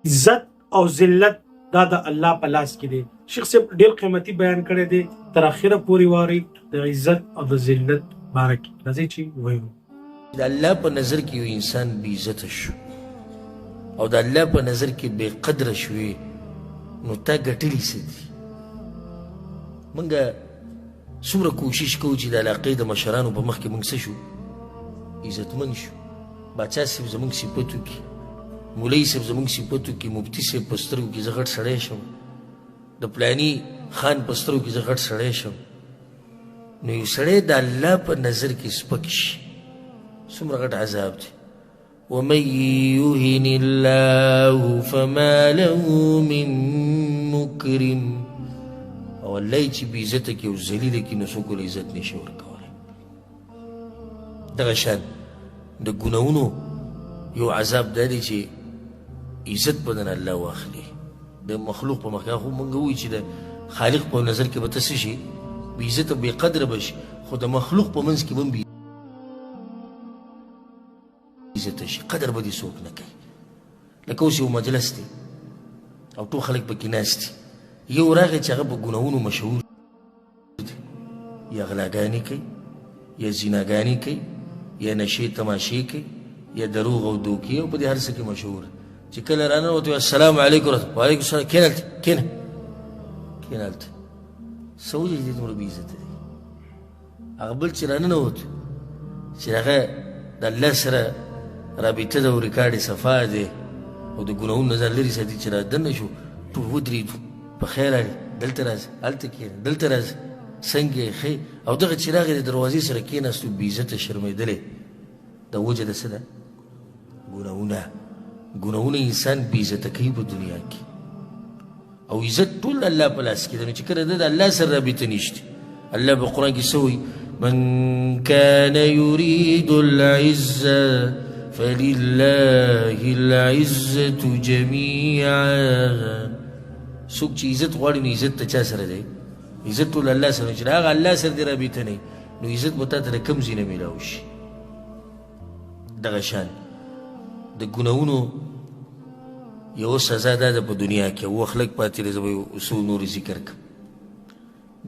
عزت او ذلت دا د الله په لاس کې دی. شیخ صاحب ډېر قیمتي بیان کړی دی، تر اخره پورې واري د عزت او د ذلت باره کې. راځئ چې ووایو. د الله په نظر کې یو انسان بې عزته شو او د الله په نظر کې بې قدره شوې، نو تا ګټلي څه دي؟ موږ څومره کوشش کوو چې د علاقې د مشرانو په مخ کې موږ څه شو؟ عزتمن شو. باچا صاحب زموږ صفت وکړي، مولوي صاحب زموږ صفت وکړي، مفتي صاحب په سترګو کې زه غټ سړی شم، د پلاني خان په سترګو کې زه غټ سړی شم. نو یو سړی د الله په نظر کې سپک شي، څومره غټ عذاب دی. ومن يهن الله فما له من مكرم. او الله چې بې عزته کړي او ذلیله کړي، نو څوک له عزت نشي ورکولی. دغه شان د ګناهونو یو عذاب دا دی چې عزت به دنه الله واخلي د مخلوق په مخ کې. خو موږ وایو چې د خالق په نظر کې به ته څه شي؟ بې عزته بې قدره به شي، خو د مخلوق په منځ کې به هم بې عزته شي، قدر به دې څوک نه کوي. لکه اوس یو مجلس دی او ټول خلک پکې ناست دي، یو راغی چې هغه په ګناهونو مشهور دی، یا غلاګانې کوي، یا زیناګانې کوي، یا نشې تماشې کوي، یا دروغ او دوکې، او په دې هر څه کې مشهور. چې کله راننوت السلام علیکم، وعلیکم السلام، کښېنه هلته، کښېنه کښېنه هلته. څه وجه چې دې دومره بې عزته دی؟ هغه بل چې راننوت چې هغه د الله سره رابطه ده او ریکارډ یې صفا دی او د ګناهونو نه ځان لرې ساتي، چې را دننه شو ټول ودرېدو، په خیر راغلې، دلته راځه، هلته کښېنه، دلته راځه، څنګه یې ښې. او دغه چې راغی د دروازې سره کښېناستو، بې عزته شرمېدلی. دا وجه د څه ده؟ ګناهونه. ګناهونه انسان بې عزته کوي په دنیا کې، او عزت ټول الله په لاس کې ده. نو چې کله ده د الله سره رابطه نشته، الله په قرآن کې څه وایي؟ من كان يريد العزة فلله العزة جميعا. څوک چې عزت غواړي، نو عزت ته چا سره دی؟ عزت ټول الله سره. چې هغه الله سره دې رابطه نه وي، نو عزت به تا ته د کوم ځای نه میلاو شي. دغه شان د ګناهونو یو سزا دا ده په دنیا کې، او وخت لږ پاتې دی، زه به یو څو نورې ذکر کړم.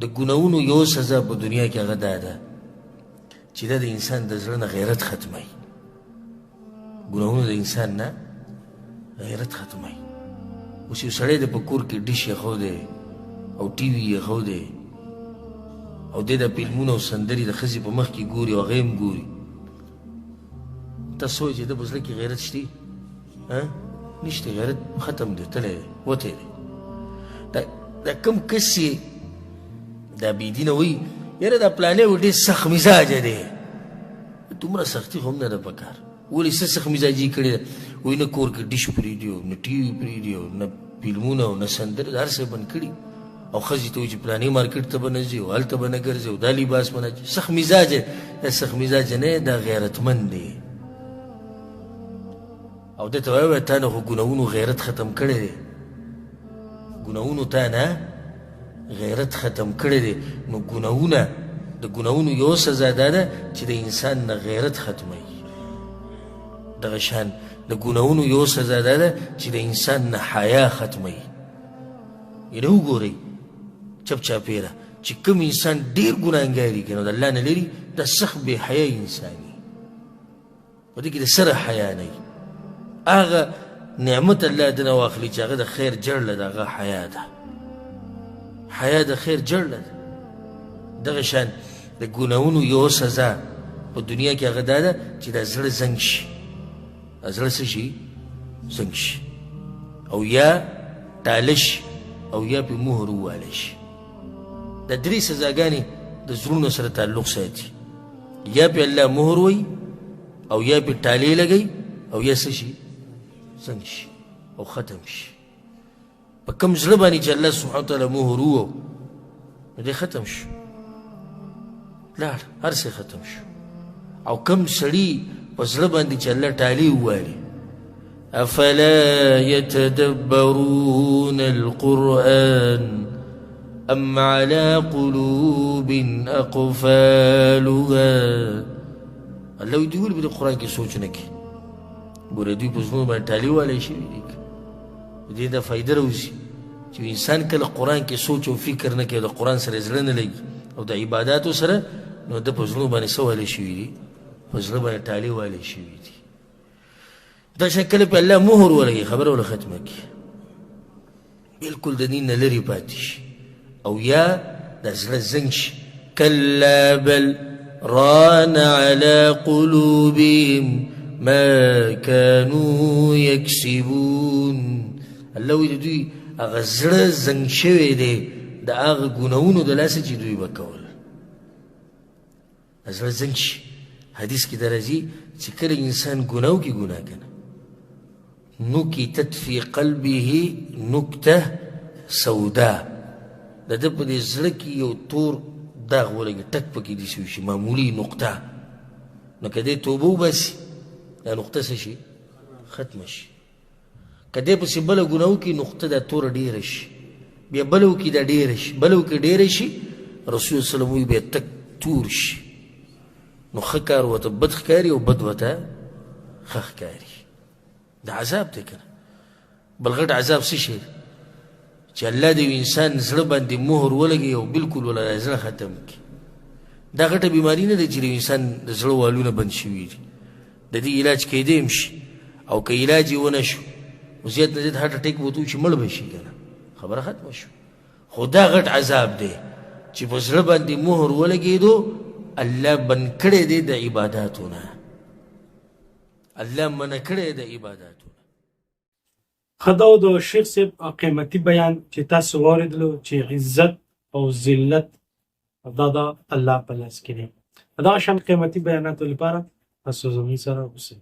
د ګناهونو یو سزا په دنیا کې هغه دا ده چې دا د انسان د زړه نه غیرت ختموي. ګناهونه د انسان نه غیرت ختموي. اوس یو سړی د په کور کې ډش ایښودی او ټي وي ایښودی او دی د فلمونه او سندرې د ښځې په مخ کې ګوري او هغه هم ګوري. تاسو وایئ چې ده په زړه کې غیرت شته؟ نشته، غیرت ختم دی، تللی دی، وتی دی. دا کوم کس چې دا بېدینه وایي یاره دا پلانی و ډېر سخت مزاجه دی، دومره سختي خو هم نه ده په کار. ولې څه سخت مزاجي کړې ده؟ وایي نه کور کې ډش پرېږدي او نه ټي وي پرېږدي او نه فلمونه او نه سندرې، هر څه بند کړي. او ښځې ته وایي چې پلاني مارکېټ ته به نه ځي او هلته به نه ګرځي او دا لباس به نه اچي. سخت مزاجه، دا سخت مزاجه نه، دا غیرتمند دی. او ده ته وایه تا نه خو ګناهونو غیرت ختم کړی دی، ګناهونو تا نه غیرت ختم کړی دی. نو ګناهونه، د ګناهونو یو سزا دا ده چې د انسان نه غیرت ختموي. دغه شان د ګناهونو یو سزا دا ده چې د انسان نه حیا ختموي. یعنې وګورئ چپ چاپېره چې کوم انسان ډېر ګناهګار وي، نو د الله نه لري، دا سخت بې حیا انسان وي، په دې کې د سره حیا نه وي. هغه نعمت الله دنه واخلي چې هغه د خیر جړله ده، هغه حیا ده. حیا د خیر جړله ده. دغه شان د ګناهونو یو سزا په دنیا کې هغه دا ده چې دا زړه زنګ شي، دا زړه څه شي؟ زنګ شي، او یا ټاله شي، او یا پې مهر ووالی شي. دا درې سزاګانې د زړونو سره تعلق ساتي. یا پې الله مهر وایي، او یا پې ټالې لګوي، او یا څه شي؟ زنګ شي او ختم شي. په کوم زړه باندې چې الله سبحانه وتعالی مهر ووهو، نو دی ختم شو، لاړ، هر څه ختم شو. او کوم سړي په زړه باندې چې الله ټالې ووالي، افلا يتدبرون القرآن ام على قلوب اقفالها. الله وی دوی په قرآن کې سوچ نه کوي. ګوره دوی په زړونو باندې ټالې والی شوي دي، دې د فایده راوځي چې انسان کله قرآن کې سوچ او فکر نه کوي د قرآن سره زړه نه لګي او د عباداتو سره نو د په زړونو باندې څه والی شوي دي په زړه باندې ټالې والی شوي دي دا شی کله په الله مهر ولګي خبره ولا ختمه کړي بالکل د دین نه لرې پاتې شي او یا د زړه زنګ شي کلا بل ران على قلوبهم ما كانوا يكسبون الله وی دوی هغه زړه زنګ شوی دی د هغه ګناهونو د لاسه چې دوی به کول زړه زنګ شي حدیث کې درځي چې کله انسان ګناه وکړي ګناه کنه نکتت فی قلبه نکته سودا د ده په دې زړه کې یو تور داغ ولګي ټک پکې دې شوي شي معمولي نقطه نو که دې توبه وباسي دا نقطه څه شي ختمه شي که دې پسې بله ګناه وکړي نقطه دا توره ډېره شي بیا بله وکړي دا ډېره شي بله وکړي ډېره شي رسول سلم وایي بیا تک تور شي نو ښه کار ورته بد ښکاري او بد ورته ښه ښکاري دا عذاب دی که نه بل غټ عذاب څه شی چې الله د یو انسان زړه باندې مهر ولګي او بالکل ولا زړه ختم کړي دا غټه بیماري نه ده چې د انسان د زړه والونه بند شوي دي د دې علاج کیدی هم شي او که علاج یې ونه شو زیات نه زیات هارټ اټیک وته چې مړ به شي که نه خبره ختمه شو خو دا غټ عذاب دی چې په زړه باندې مهر ولګېدو الله بند کړی دی د عباداتو نه الله منع کړی د عباداتو خداو د شیخ صاحب قیمتي بیان چې تاسو واردلو چې عزت او ذلت دا د الله په لاس کې دی دا شان قیمتي بیاناتو لپاره تاسو زموږ سره اوسئ